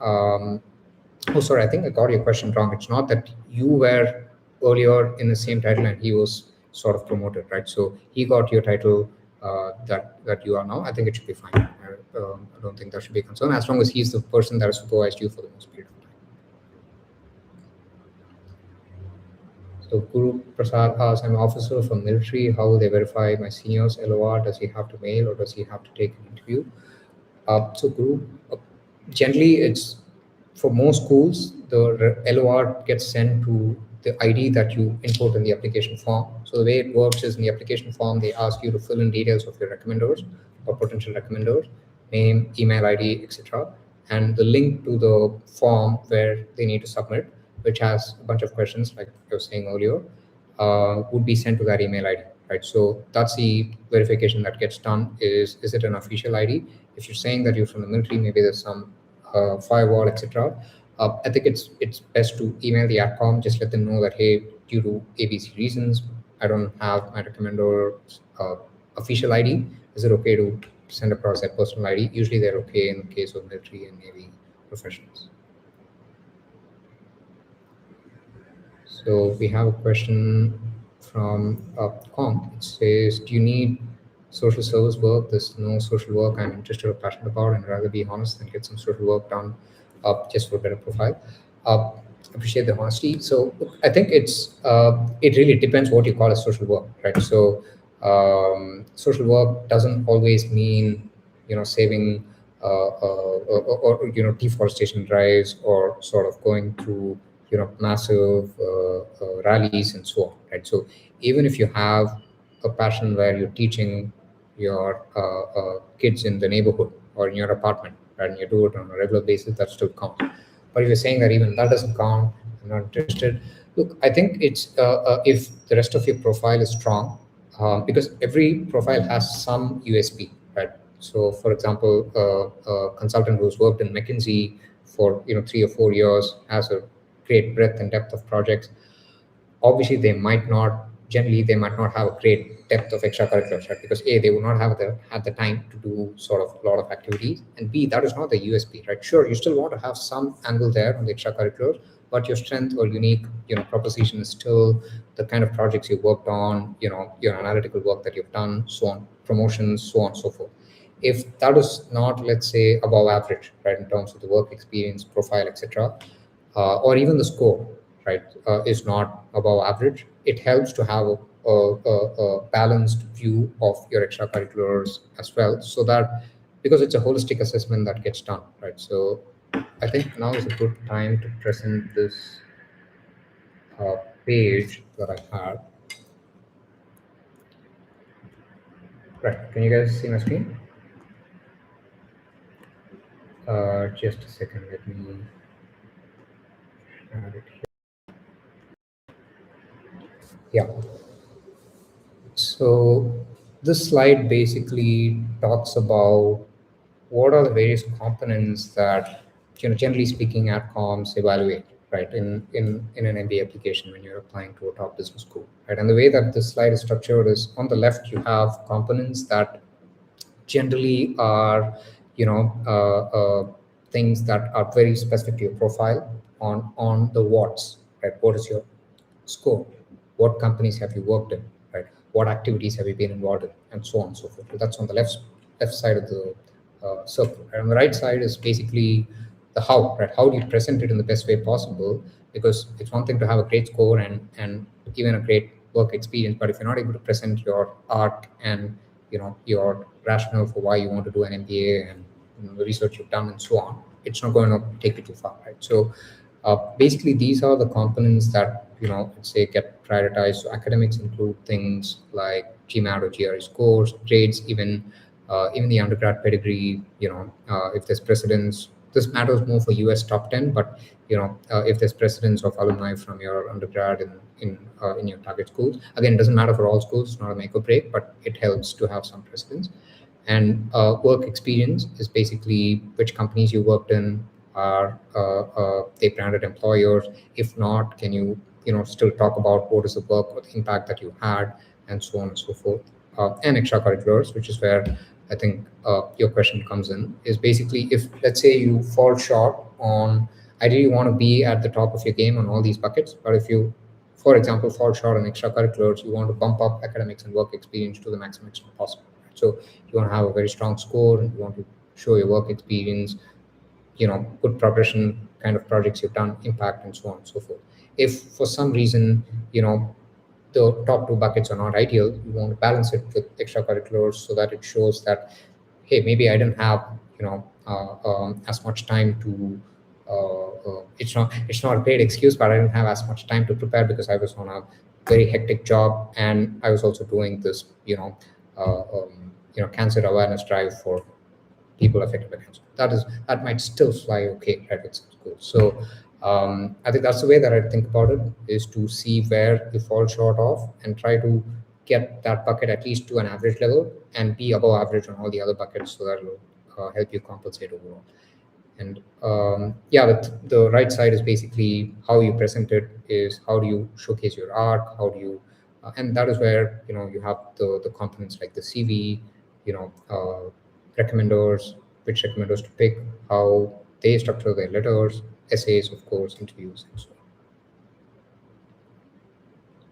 oh, sorry, I think I got your question wrong. It's not that you were earlier in the same title and he was sort of promoted, right? So he got your title that you are now. I think it should be fine. I don't think that should be a concern, as long as he's the person that has supervised you for the most period of time. So Guru Prasad asks, I'm an officer from military. How will they verify my seniors LOR? Does he have to mail or does he have to take an interview? So Guru, generally it's for most schools, the LOR gets sent to the ID that you input in the application form. So the way it works is in the application form, they ask you to fill in details of your recommenders or potential recommenders, name, email ID, etc. And the link to the form where they need to submit, which has a bunch of questions, like I was saying earlier, would be sent to that email ID, right? So that's the verification that gets done. Is it an official ID? If you're saying that you're from the military, maybe there's some firewall, etc. I think it's best to email the AdCom, just let them know that, hey, due to ABC reasons, I don't have my recommender official ID. Is it okay to send across that personal ID? Usually they're okay in the case of military and Navy professionals. So we have a question from Kong. It says, do you need social service work? There's no social work I'm interested or passionate about, and rather be honest than get some social work done just for a better profile. Appreciate the honesty. So I think it really depends what you call as social work, right? So social work doesn't always mean saving or deforestation drives, or sort of going through massive rallies and so on, right? So even if you have a passion where you're teaching your kids in the neighborhood or in your apartment, right, and you do it on a regular basis, that still counts. But if you're saying that even that doesn't count, I'm not interested. Look, I think it's if the rest of your profile is strong, because every profile has some USP, right? So, for example, a consultant who's worked in McKinsey for 3 or 4 years has a great breadth and depth of projects. Obviously, they might not have a great depth of extracurriculars, right? Because A, they would not have had the time to do sort of a lot of activities, and B, that is not the USP, right? Sure, you still want to have some angle there on the extracurriculars, but your strength or unique proposition is still the kind of projects you worked on, your analytical work that you've done, so on, promotions, so on and so forth. If that is not, let's say, above average, right, in terms of the work experience profile, etc., or even the score, right, is not above average, it helps to have a balanced view of your extracurriculars as well, so that, because it's a holistic assessment that gets done, right? So I think now is a good time to present this page that I had. Right, can you guys see my screen? Just a second, let me add it here. Yeah. So this slide basically talks about what are the various components that, generally speaking, AdComs evaluate, right, in an MBA application when you're applying to a top business school, right? And the way that this slide is structured is, on the left, you have components that generally are, things that are very specific to your profile. On the what's, right? What is your scope? What companies have you worked in, right? What activities have you been involved in, and so on and so forth. So that's on the left side of the circle. Right? On the right side is basically the how, right? How do you present it in the best way possible? Because it's one thing to have a great score and even a great work experience, but if you're not able to present your art and your rationale for why you want to do an MBA and the research you've done and so on, it's not going to take you too far, right? So basically, these are the components that let's say get prioritized. So academics include things like GMAT or GRE scores, grades, even the undergrad pedigree. If there's precedence, this matters more for US top 10, but if there's precedence of alumni from your undergrad in your target schools, again, it doesn't matter for all schools, it's not a make or break, but it helps to have some precedence. And work experience is basically which companies you worked in, are they branded employers? If not, can you still talk about what is the work or the impact that you had, and so on and so forth. And extracurriculars, which is where I think your question comes in, is basically if, let's say, you fall short on, ideally you want to be at the top of your game on all these buckets, but if you, for example, fall short on extracurriculars, you want to bump up academics and work experience to the maximum extent possible. So you want to have a very strong score, and you want to show your work experience, good progression, kind of projects you've done, impact, and so on and so forth. If for some reason, the top two buckets are not ideal, you want to balance it with extracurriculars so that it shows that, hey, maybe I didn't have, as much time to, it's not a great excuse, but I didn't have as much time to prepare because I was on a very hectic job, and I was also doing this, cancer awareness drive for people affected by cancer. That might still fly okay right at some schools. So I think that's the way that I think about it, is to see where you fall short of and try to get that bucket at least to an average level and be above average on all the other buckets, so that will help you compensate overall. And but the right side is basically how you present it, is how do you showcase your art, how do you, and that is where you have the components like the CV, recommenders, which recommenders to pick, how they structure their letters, essays, of course, interviews, and so on.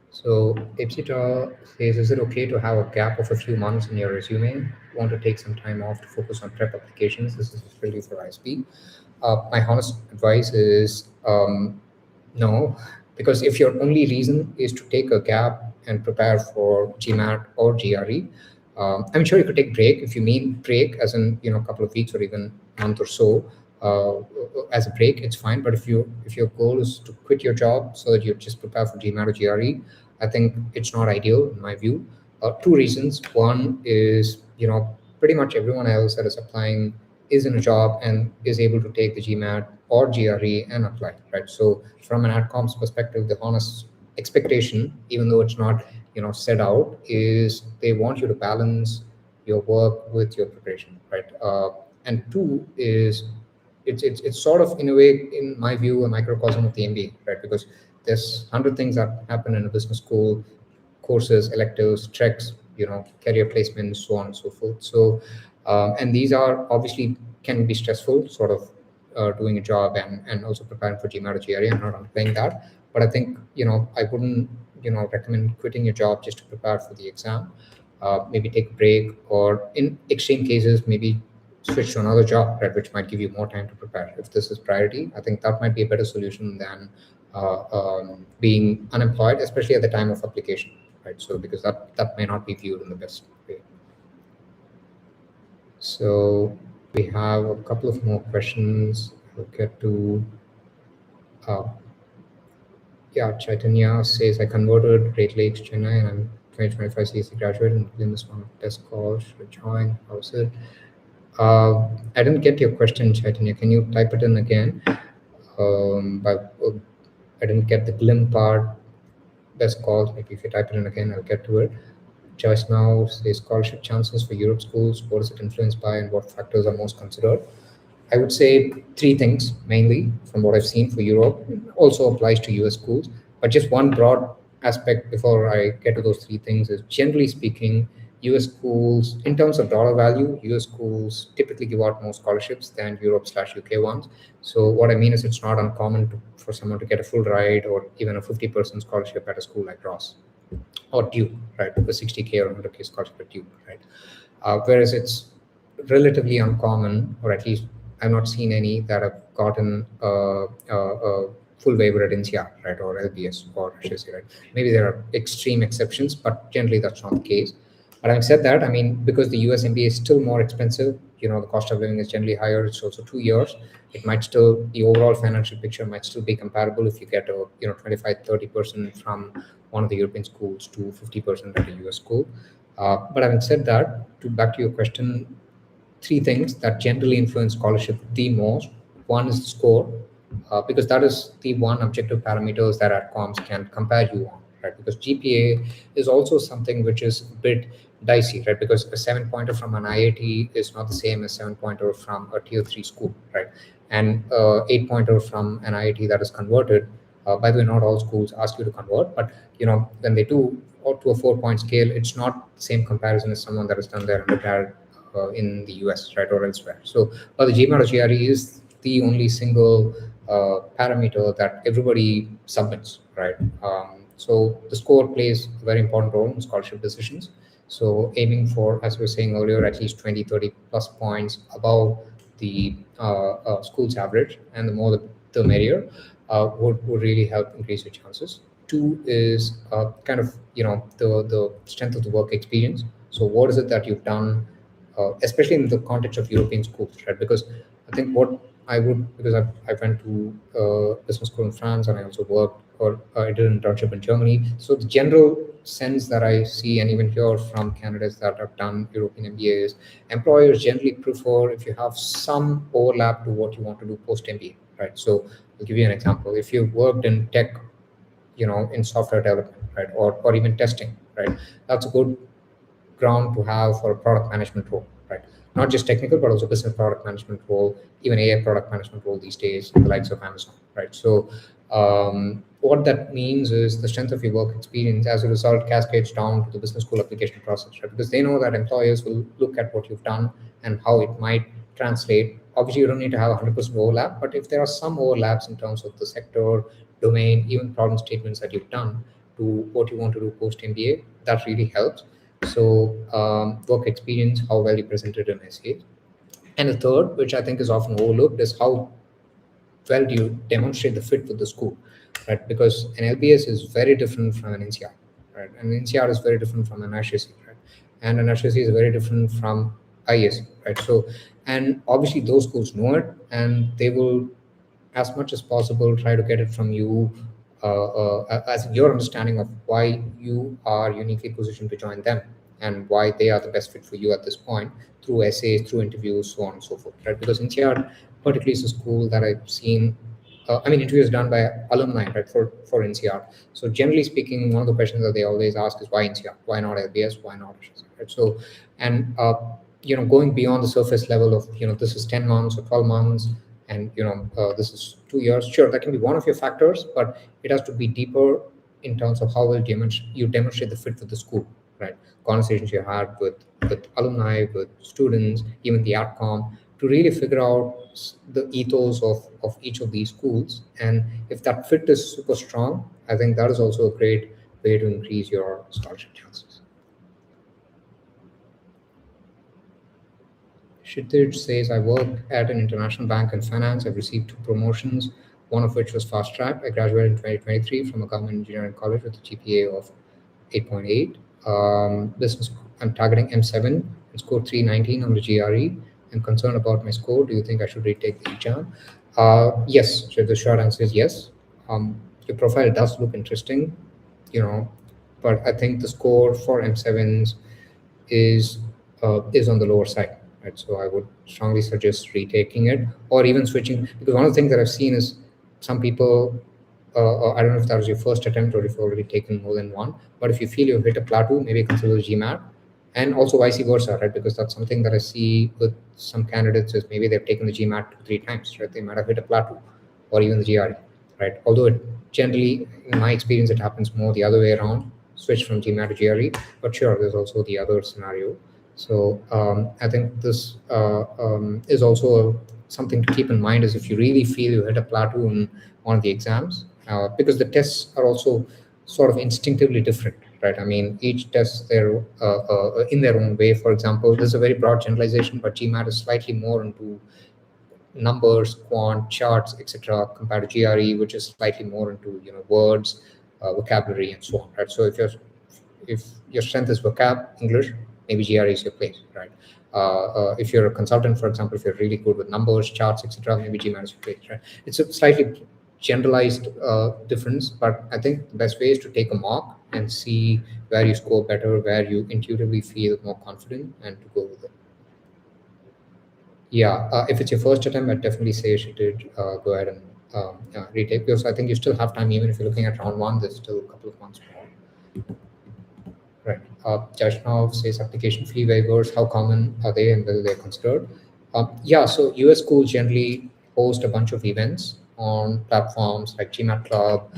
So Ipsita says, is it okay to have a gap of a few months in your resume? Want to take some time off to focus on prep applications? This is really for ISP. My honest advice is no, because if your only reason is to take a gap and prepare for GMAT or GRE, I'm sure you could take break. If you mean break as in a couple of weeks or even a month or so, as a break, it's fine. But if your goal is to quit your job so that you just prepare for GMAT or GRE, I think it's not ideal in my view. Two reasons. One is pretty much everyone else that is applying is in a job and is able to take the GMAT or GRE and apply, right? So from an AdCom's perspective, the honest expectation, even though it's not set out, is they want you to balance your work with your preparation, right? And two is it's sort of, in a way, in my view, a microcosm of the MBA, right? Because there's 100 things that happen in a business school: courses, electives, treks, career placements, so on and so forth. So and these are obviously can be stressful, sort of doing a job and also preparing for GMAT or GRE. I'm not underplaying that, but I think I wouldn't recommend quitting your job just to prepare for the exam. Maybe take a break, or in extreme cases, maybe switch to another job, right, which might give you more time to prepare. If this is priority, I think that might be a better solution than being unemployed, especially at the time of application, right? So because that may not be viewed in the best way. So we have a couple of more questions. We'll get to. Chaitanya says, I converted Great Lakes, Chennai, and I'm 2025 CSC graduate, and Glim is one of the best calls to join. How is it? I didn't get your question, Chaitanya. Can you type it in again? I didn't get the Glim part. Best calls. Maybe if you type it in again, I'll get to it. Joyce now says, scholarship chances for Europe schools. What is it influenced by, and what factors are most considered? I would say three things mainly from what I've seen for Europe. Also applies to US schools, but just one broad aspect before I get to those three things is, generally speaking, US schools, in terms of dollar value, US schools typically give out more scholarships than Europe/UK ones. So what I mean is, it's not uncommon for someone to get a full ride or even a 50% scholarship at a school like Ross or Duke, right? A 60K or 100K scholarship at Duke, right? Whereas it's relatively uncommon, or at least I've not seen any that have gotten a full waiver at INSEAD, right, or LBS, or I should say, right? Maybe there are extreme exceptions, but generally that's not the case. But having said that, I mean, because the US MBA is still more expensive, the cost of living is generally higher. It's also 2 years. It might still, the overall financial picture might still be comparable if you get a 25-30% from one of the European schools to 50% at a US school. But having said that, back to your question, three things that generally influence scholarship the most One is the score, because that is the one objective parameters that AdComs can compare you on, right? Because GPA is also something which is a bit dicey, right? Because a 7-pointer from an IIT is not the same as 7-pointer from a tier 3 school, right? And 8-pointer from an IIT that is converted. By the way, not all schools ask you to convert, but when they do, or to a 4-point scale, it's not the same comparison as someone that has done their undergrad in the US, right, or elsewhere. So, but the GMAT or GRE is the only single parameter that everybody submits, right? So the score plays a very important role in scholarship decisions. So aiming for, as we were saying earlier, at least 20, 30 plus points above the school's average, and the more the merrier, would really help increase your chances. Two is kind of the strength of the work experience. So what is it that you've done, especially in the context of European schools, right? Because I think what I would, because I went to business school in France, and I also worked, or I did an internship in Germany. So the general sense that I see and even hear from candidates that have done European MBA is employers generally prefer if you have some overlap to what you want to do post MBA, right? So I'll give you an example. If you've worked in tech, in software development, right, or even testing, right, that's a good ground to have for a product management role, right? Not just technical, but also business product management role, even AI product management role these days, in the likes of Amazon, right? So, what that means is the strength of your work experience, as a result, cascades down to the business school application process, right? Because they know that employers will look at what you've done and how it might translate. Obviously, you don't need to have 100% overlap, but if there are some overlaps in terms of the sector, domain, even problem statements that you've done to what you want to do post MBA, that really helps. So, work experience, how well you presented an essay. And the third, which I think is often overlooked, is how well do you demonstrate the fit with the school, right? Because an LBS is very different from an NCR, right? And NCR is very different from an HSC, right? And an HSC is very different from ISC, right? So, and obviously those schools know it, and they will, as much as possible, try to get it from you, as your understanding of why you are uniquely positioned to join them, and why they are the best fit for you at this point, through essays, through interviews, so on and so forth, right? Because NCR particularly is a school that I've seen, interviews done by alumni, right, for NCR. So generally speaking, one of the questions that they always ask is, why NCR? Why not LBS? Why not HSC, right? So, and going beyond the surface level of, this is 10 months or 12 months, and this is 2 years. Sure, that can be one of your factors, but it has to be deeper in terms of how well you demonstrate the fit with the school, right? Conversations you had with alumni, with students, even the outcome, to really figure out the ethos of each of these schools. And if that fit is super strong, I think that is also a great way to increase your scholarship chances. Kshitij says, I work at an international bank in finance. I've received 2 promotions, one of which was fast track. I graduated in 2023 from a government engineering college with a GPA of 8.8. Business, I'm targeting M7 and scored 319 on the GRE. I'm concerned about my score. Do you think I should retake the exam? Yes. So the short answer is yes. Your profile does look interesting, but I think the score for M7s is on the lower side, right? So I would strongly suggest retaking it, or even switching, because one of the things that I've seen is some people. I don't know if that was your first attempt or if you've already taken more than one, but if you feel you've hit a plateau, maybe consider the GMAT, and also vice versa, right? Because that's something that I see with some candidates is maybe they've taken the GMAT 2, 3 times, right? They might have hit a plateau, or even the GRE, right? Although generally, in my experience, it happens more the other way around, switch from GMAT to GRE. But sure, there's also the other scenario. So I think this is also something to keep in mind, is if you really feel you hit a plateau in one of the exams, because the tests are also sort of instinctively different, right? I mean, each test they're in their own way. For example, this is a very broad generalization, but GMAT is slightly more into numbers, quant, charts, etc., compared to GRE, which is slightly more into words, vocabulary, and so on, right? So if your strength is vocab, English, maybe GRE is your place, right? If you're a consultant, for example, if you're really good with numbers, charts, etc., maybe GMAT is your place, right? It's a slightly generalized difference, but I think the best way is to take a mock and see where you score better, where you intuitively feel more confident, and to go with it. Yeah, if it's your first attempt, I'd definitely say you should go ahead and retake, because I think you still have time. Even if you're looking at round one, there's still a couple of months more. Right. Jashnov says application fee waivers, how common are they and whether they're considered? Yeah, so US schools generally host a bunch of events on platforms like GMAT Club,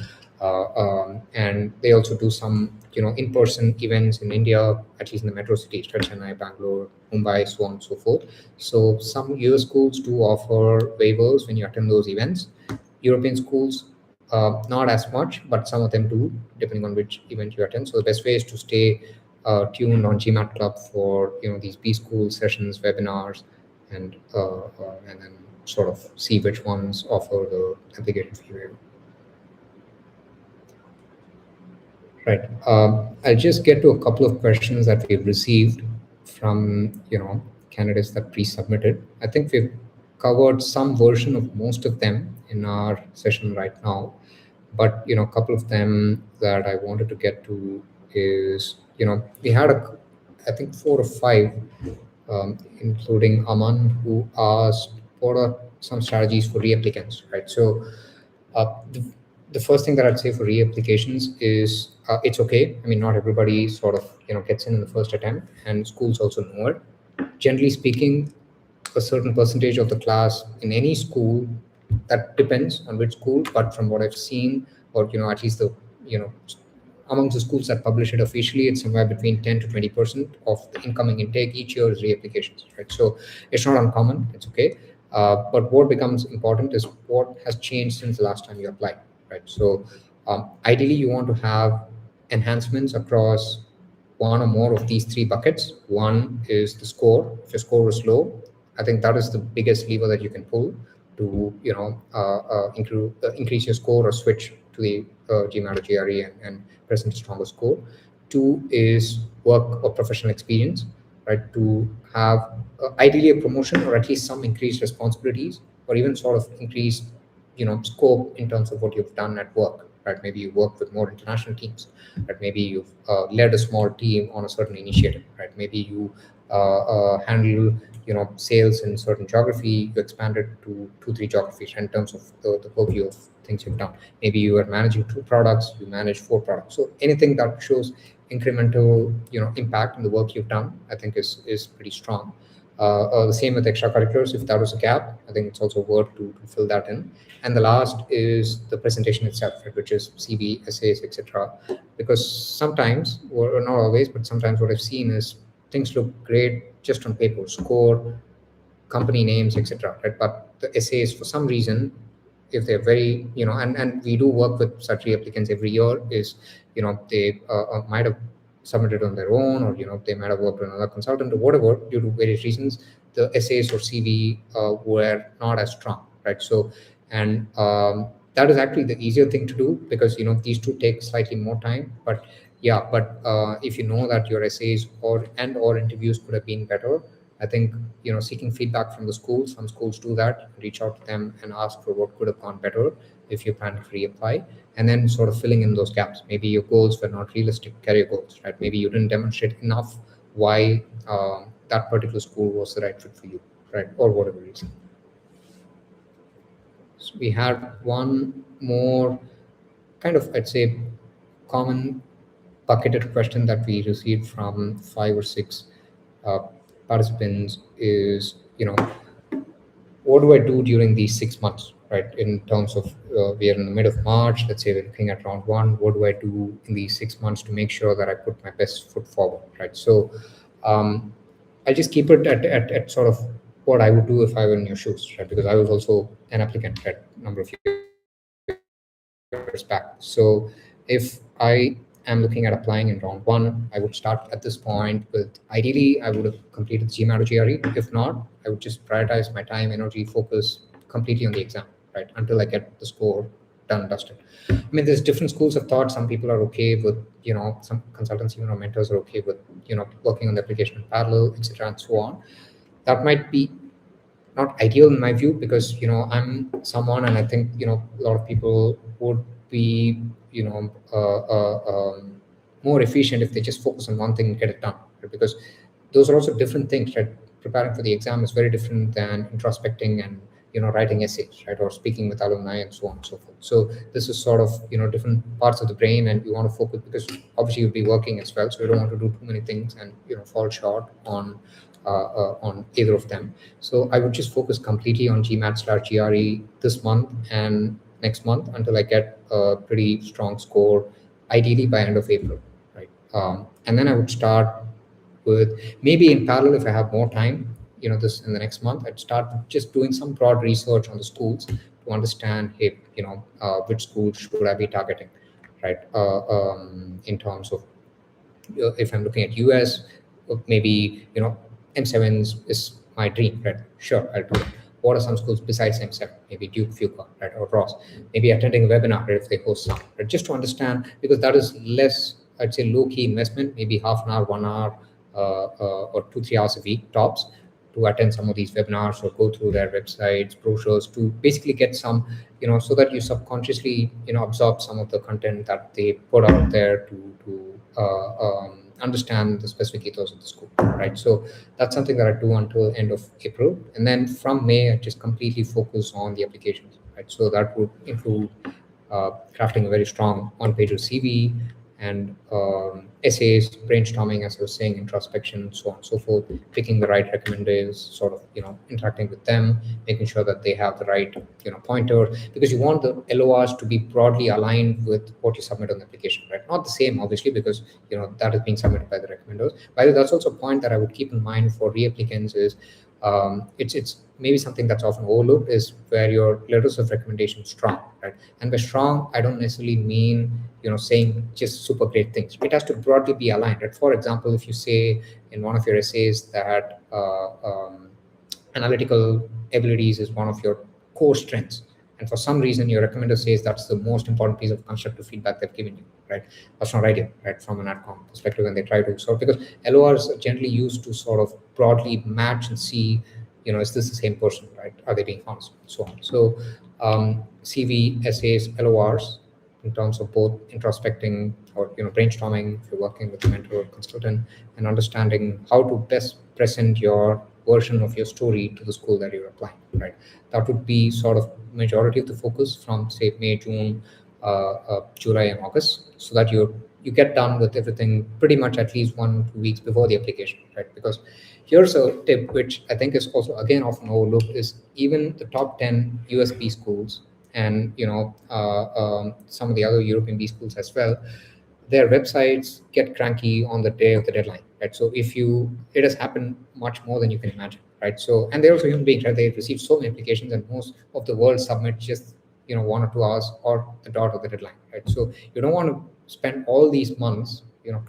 and they also do some, in-person events in India, at least in the metro cities, right? Chennai, Bangalore, Mumbai, so on and so forth. So some US schools do offer waivers when you attend those events. European schools, not as much, but some of them do, depending on which event you attend. So the best way is to stay tuned on GMAT Club for these B school sessions, webinars, and then sort of see which ones offer the application fee waiver. Right. I'll just get to a couple of questions that we've received from candidates that pre-submitted. I think we've covered some version of most of them in our session right now, but a couple of them that I wanted to get to is we had I think 4 or 5, including Aman, who asked what are some strategies for reapplicants, right? So the first thing that I'd say for reapplications is it's okay. I mean, not everybody sort of gets in the first attempt, and schools also know it. Generally speaking, a certain percentage of the class in any school, that depends on which school, but from what I've seen, or at least the you know amongst the schools that publish it officially, it's somewhere between 10 to 20% of the incoming intake each year is reapplications, right? So it's not uncommon, it's okay. But what becomes important is what has changed since the last time you applied, right? So ideally, you want to have enhancements across one or more of these 3 buckets. One is the score. If your score is low, I think that is the biggest lever that you can pull to increase your score or switch to the GMAT or GRE and present a stronger score. 2 is work or professional experience, right? To have ideally a promotion or at least some increased responsibilities, or even sort of increased scope in terms of what you've done at work, right? Maybe you work with more international teams, right? Maybe you've led a small team on a certain initiative, right? Maybe you handle sales in certain geography, you expanded to 2 3 geographies in terms of the purview of things you've done. Maybe you are managing 2 products, you manage 4 products. So anything that shows incremental impact in the work you've done, I think is pretty strong. The same with extracurriculars. If that was a gap, I think it's also worth to fill that in. And the last is the presentation itself, right, which is CV, essays, etc. Because sometimes, or not always, but sometimes what I've seen is things look great just on paper, score, company names, etc. Right? But the essays, for some reason, if they're very, and we do work with such applicants every year, is they might have submitted on their own, or they might have worked with another consultant or whatever, due to various reasons. The essays or CV were not as strong, right? So, and that is actually the easier thing to do, because these two take slightly more time. But yeah, but if you know that your essays or interviews could have been better, I think seeking feedback from the schools. Some schools do that. Reach out to them and ask for what could have gone better if you plan to reapply, and then sort of filling in those gaps. Maybe your goals were not realistic career goals, right? Maybe you didn't demonstrate enough why that particular school was the right fit for you, right? Or whatever reason. So we had one more kind of, I'd say, common bucketed question that we received from 5 or 6 uh, participants is, what do I do during these 6 months, right? In terms of we are in the mid of March, let's say we're looking at round one. What do I do in these 6 months to make sure that I put my best foot forward, right? So I'll just keep it at sort of what I would do if I were in your shoes, right? Because I was also an applicant at a number of years back. So if I am looking at applying in round one, I would start at this point with, ideally, I would have completed GMAT or GRE. If not, I would just prioritize my time, energy, focus completely on the exam, right? Until I get the score done, dusted. I mean, there's different schools of thought. Some people are okay with, some consultants, even or mentors are okay with, working on the application in parallel, etc., and so on. That might be not ideal in my view, because I'm someone, and I think a lot of people would be more efficient if they just focus on one thing and get it done, right? Because those are also different things, right? preparing for the exam is very different than introspecting and writing essays, right, or speaking with alumni and so on and so forth. So this is sort of different parts of the brain, and you want to focus because obviously you'll be working as well, so you don't want to do too many things and fall short on either of them. So I would just focus completely on GMAT/GRE this month and next month until I get a pretty strong score, ideally by end of April, right? And then I would start with, maybe in parallel, if I have more time, this in the next month, I'd start just doing some broad research on the schools to understand, hey, which schools should I be targeting, right? In terms of if I'm looking at US, maybe M7s is my dream, right? Sure, I'll do it. What are some schools besides M7? Maybe Duke, Fuqua, right, or Ross. Maybe attending a webinar, right, if they host some, right? Just to understand, because that is less, I'd say, low-key investment, maybe half an hour, 1 hour, or 2-3 hours a week tops, to attend some of these webinars or go through their websites, brochures, to basically get some, so that you subconsciously, absorb some of the content that they put out there to understand the specific ethos of the school, right? So that's something that I do until end of April, and then from May I just completely focus on the applications, right? So that would include crafting a very strong on-page CV and essays, brainstorming, as I was saying, introspection, so on and so forth, picking the right recommenders, sort of, interacting with them, making sure that they have the right, pointer, because you want the LORs to be broadly aligned with what you submit on the application, right? Not the same, obviously, because, that is being submitted by the recommenders. By the way, that's also a point that I would keep in mind for reapplicants is, it's maybe something that's often overlooked, is where your letters of recommendation is strong, right? And by strong, I don't necessarily mean saying just super great things. It has to broadly be aligned, right? For example, if you say in one of your essays that analytical abilities is one of your core strengths, and for some reason your recommender says that's the most important piece of constructive feedback they've given you, right? That's not ideal, right, from an AdCom perspective when they try to sort, because LORs are generally used to sort of broadly match and see, is this the same person, right? Are they being honest, so on. So CV, essays, LORs, in terms of both introspecting or brainstorming if you're working with a mentor or consultant, and understanding how to best present your version of your story to the school that you're applying, right? That would be sort of majority of the focus from, say, May, June, July, and August, so that you get done with everything pretty much at least 1-2 weeks before the application, right? Because here's a tip which I think is also again often overlooked, is even the top 10 US B schools and some of the other European B schools as well, their websites get cranky on the day of the deadline, right? So it has happened much more than you can imagine, right? So, and they're also human beings, right? They receive so many applications, and most of the world submit just 1 or 2 hours or the dot of the deadline, right? So you don't want to spend all these months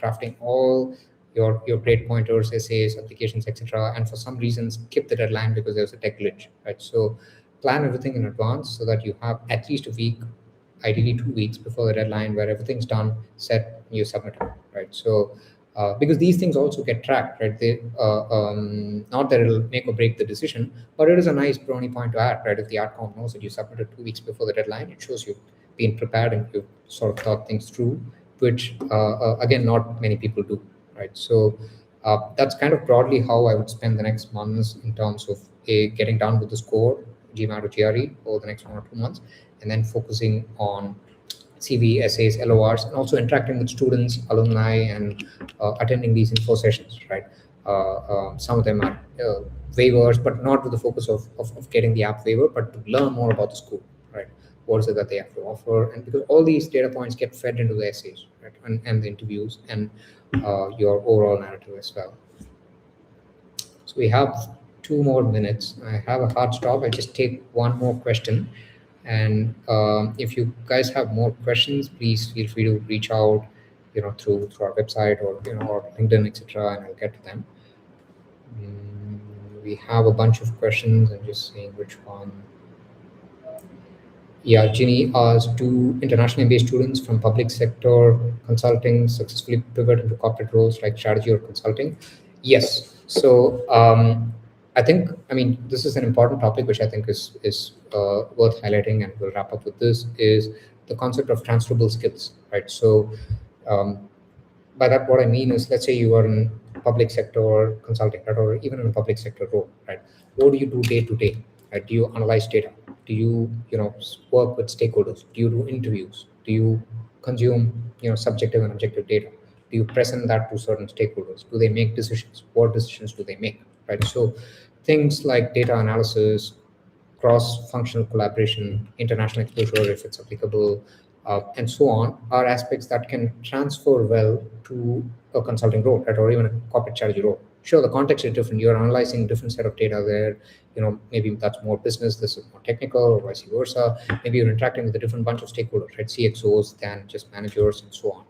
crafting all your grade pointers, essays, applications, etc., and for some reason skip the deadline because there's a tech glitch, right? So plan everything in advance so that you have at least a week, ideally 2 weeks before the deadline, where everything's done, set, you submit it, right? So because these things also get tracked, right? They not that it'll make or break the decision, but it is a nice brownie point to add, right? If the AdCom knows that you submitted 2 weeks before the deadline, it shows you've been prepared and you've sort of thought things through, which again, not many people do, right? So that's kind of broadly how I would spend the next months in terms of getting done with the score, GMAT or GRE, over the next 1 or 2 months, and then focusing on CV, essays, LORs, and also interacting with students, alumni, and attending these info sessions, right? Some of them are waivers, but not with the focus of getting the app waiver, but to learn more about the school, right? What is it that they have to offer? And because all these data points get fed into the essays, right? And the interviews, and your overall narrative as well. So we have 2 more minutes. I have a hard stop. I just take one more question. And if you guys have more questions, please feel free to reach out, through our website or or LinkedIn, etc., and I'll get to them. We have a bunch of questions. I'm just seeing which one. Yeah, Ginny asked, do international MBA students from public sector consulting successfully pivot into corporate roles like strategy or consulting? Yes. So I mean, this is an important topic, which I think is worth highlighting, and we'll wrap up with this, is the concept of transferable skills, right? So by that, what I mean is, let's say you are in public sector or consulting, right, or even in a public sector role, right? What do you do day to day? Right? Do you analyze data? Do you, work with stakeholders? Do you do interviews? Do you consume, subjective and objective data? Do you present that to certain stakeholders? Do they make decisions? What decisions do they make? Right. So things like data analysis, cross-functional collaboration, international exposure if it's applicable, and so on, are aspects that can transfer well to a consulting role, right, or even a corporate strategy role. Sure, the context is different. You're analyzing a different set of data there. Maybe that's more business, this is more technical, or vice versa. Maybe you're interacting with a different bunch of stakeholders, right, CXOs, than just managers and so on.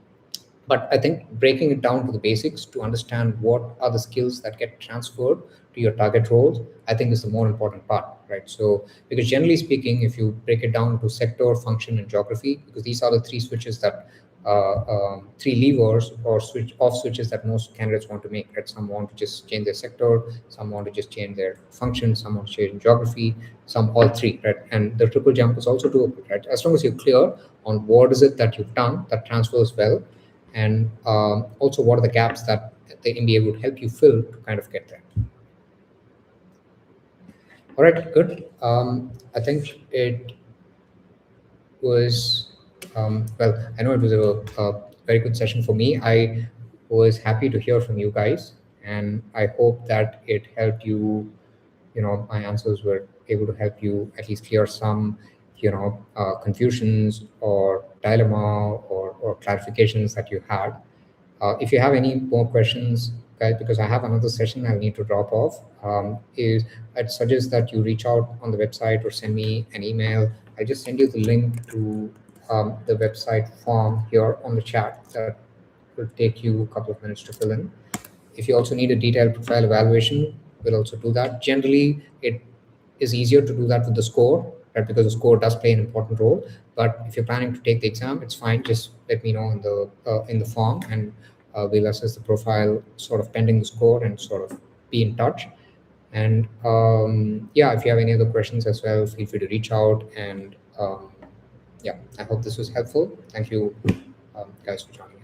But I think breaking it down to the basics to understand what are the skills that get transferred to your target roles, I think is the more important part, right? So, because generally speaking, if you break it down to sector, function, and geography, because these are the three switches that, three levers or switch off switches that most candidates want to make, right? Some want to just change their sector, some want to just change their function, some want to change geography, some all three, right? And the triple jump is also doable, right? As long as you're clear on what is it that you've done that transfers well, and also what are the gaps that the MBA would help you fill to kind of get there. All right, good. I think it was, well, I know it was a very good session for me. I was happy to hear from you guys, and I hope that it helped you. My answers were able to help you at least clear some, confusions or dilemma or clarifications that you had. If you have any more questions, guys, because I have another session I'll need to drop off, is I'd suggest that you reach out on the website or send me an email. I just send you the link to the website form here on the chat that will take you a couple of minutes to fill in. If you also need a detailed profile evaluation, we'll also do that. Generally, it is easier to do that with the score, right? Because the score does play an important role. But if you're planning to take the exam, it's fine. Just let me know in the form, and we'll assess the profile sort of pending the score and sort of be in touch. And yeah, if you have any other questions as well, feel free to reach out. And yeah, I hope this was helpful. Thank you, guys, for joining.